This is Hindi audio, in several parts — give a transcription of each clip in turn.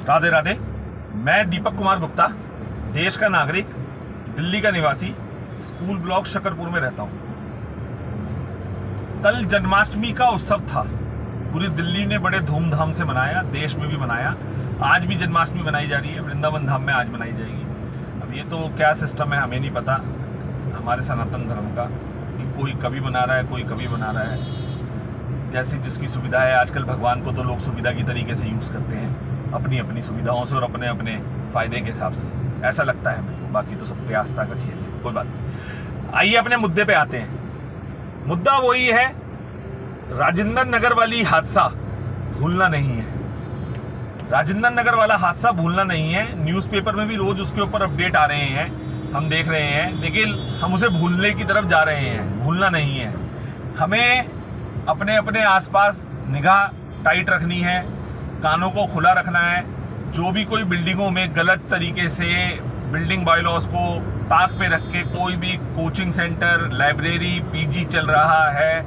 राधे राधे। मैं दीपक कुमार गुप्ता, देश का नागरिक, दिल्ली का निवासी, स्कूल ब्लॉक शकरपुर में रहता हूं। कल जन्माष्टमी का उत्सव था। पूरी दिल्ली ने बड़े धूमधाम से मनाया, देश में भी मनाया। आज भी जन्माष्टमी मनाई जा रही है, वृंदावन धाम में आज मनाई जाएगी। अब ये तो क्या सिस्टम है हमें नहीं पता हमारे सनातन धर्म का, कि कोई कभी मना रहा है, कोई कभी मना रहा है। जैसी जिसकी सुविधा है। आजकल भगवान को तो लोग सुविधा की तरीके से यूज़ करते हैं, अपनी अपनी सुविधाओं से और अपने अपने फ़ायदे के हिसाब से, ऐसा लगता है मेरे को। बाकी तो सबके आस्था का खेल है, कोई बात नहीं। आइए अपने मुद्दे पे आते हैं। मुद्दा वही है, राजेंद्र नगर वाली हादसा भूलना नहीं है। राजेंद्र नगर वाला हादसा भूलना नहीं है। न्यूज़पेपर में भी रोज़ उसके ऊपर अपडेट आ रहे हैं, हम देख रहे हैं, लेकिन हम उसे भूलने की तरफ जा रहे हैं। भूलना नहीं है। हमें अपने अपने आसपास निगाह टाइट रखनी है, कानों को खुला रखना है। जो भी कोई बिल्डिंगों में गलत तरीके से बिल्डिंग बायलॉज को ताक पे रख के कोई भी कोचिंग सेंटर, लाइब्रेरी, पीजी चल रहा है,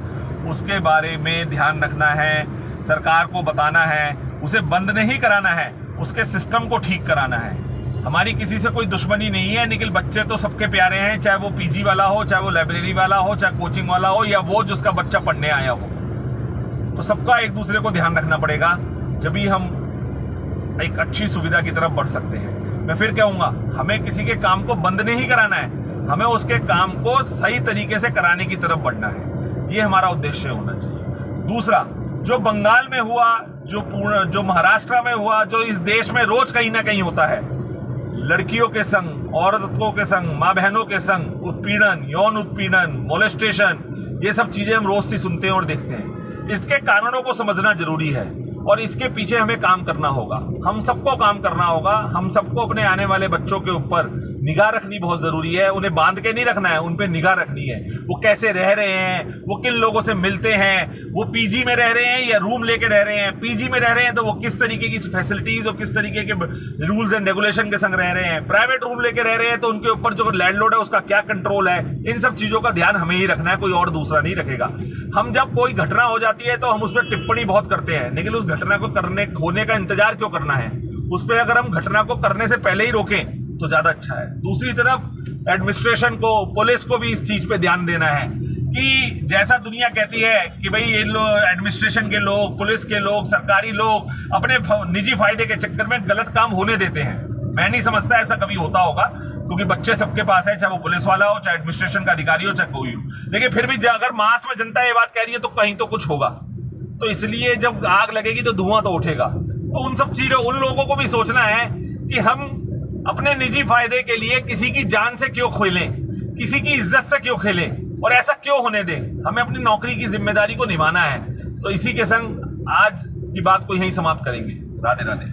उसके बारे में ध्यान रखना है, सरकार को बताना है, उसे बंद नहीं कराना है, उसके सिस्टम को ठीक कराना है। हमारी किसी से कोई दुश्मनी नहीं है, लेकिन बच्चे तो सबके प्यारे हैं, चाहे वो पीजी वाला हो, चाहे वो लाइब्रेरी वाला हो, चाहे कोचिंग वाला हो, या वो जिसका बच्चा पढ़ने आया हो। तो सबका एक दूसरे को ध्यान रखना पड़ेगा, जब भी हम एक अच्छी सुविधा की तरफ बढ़ सकते हैं। मैं फिर कहूँगा, हमें किसी के काम को बंद नहीं कराना है, हमें उसके काम को सही तरीके से कराने की तरफ बढ़ना है। ये हमारा उद्देश्य होना चाहिए। दूसरा, जो बंगाल में हुआ, जो महाराष्ट्र में हुआ, जो इस देश में रोज कहीं ना कहीं होता है, लड़कियों के संग, औरतों के संग, माँ बहनों के संग उत्पीड़न, यौन उत्पीड़न, मोलेस्टेशन, ये सब चीजें हम रोज से सुनते हैं और देखते हैं। इसके कारणों को समझना जरूरी है और इसके पीछे हमें काम करना होगा। हम सबको काम करना होगा। हम सबको अपने आने वाले बच्चों के ऊपर निगाह रखनी बहुत जरूरी है। उन्हें बांध के नहीं रखना है, उन पे निगाह रखनी है। वो कैसे रह रहे हैं, वो किन लोगों से मिलते हैं, वो पीजी में रह रहे हैं या रूम लेके रह रहे हैं। पीजी में रह रहे हैं तो वो किस तरीके की फैसिलिटीज और किस तरीके के रूल्स एंड रेगुलेशन के संग रह रहे हैं। प्राइवेट रूम लेके रह रहे हैं तो उनके ऊपर जो लैंडलॉर्ड है उसका क्या कंट्रोल है। इन सब चीजों का ध्यान हमें ही रखना है, कोई और दूसरा नहीं रखेगा। हम जब कोई घटना हो जाती है तो हम उस पर टिप्पणी बहुत करते हैं, लेकिन उस घटना को होने का इंतजार क्यों करना है। उस पर अगर हम घटना को करने से पहले ही रोकें तो ज्यादा अच्छा है। दूसरी तरफ एडमिनिस्ट्रेशन को, पुलिस को भी इस चीज पे ध्यान देना है कि जैसा दुनिया कहती है कि भाई ये लोग, एडमिनिस्ट्रेशन के लोग, पुलिस के लोग, सरकारी लोग अपने निजी फायदे के चक्कर में गलत काम होने देते हैं। मैं नहीं समझता ऐसा कभी होता होगा, क्योंकि बच्चे सबके पास है, चाहे वो पुलिस वाला हो, चाहे एडमिनिस्ट्रेशन का अधिकारी हो, चाहे कोई हो। लेकिन फिर भी अगर मास में जनता ये बात कह रही है तो कहीं तो कुछ होगा। तो इसलिए जब आग लगेगी तो धुआं तो उठेगा। तो उन सब चीजों, उन लोगों को भी सोचना है कि हम अपने निजी फायदे के लिए किसी की जान से क्यों खेलें, किसी की इज्जत से क्यों खेलें, और ऐसा क्यों होने दें। हमें अपनी नौकरी की जिम्मेदारी को निभाना है। तो इसी के संग आज की बात को यहीं समाप्त करेंगे। राधे राधे।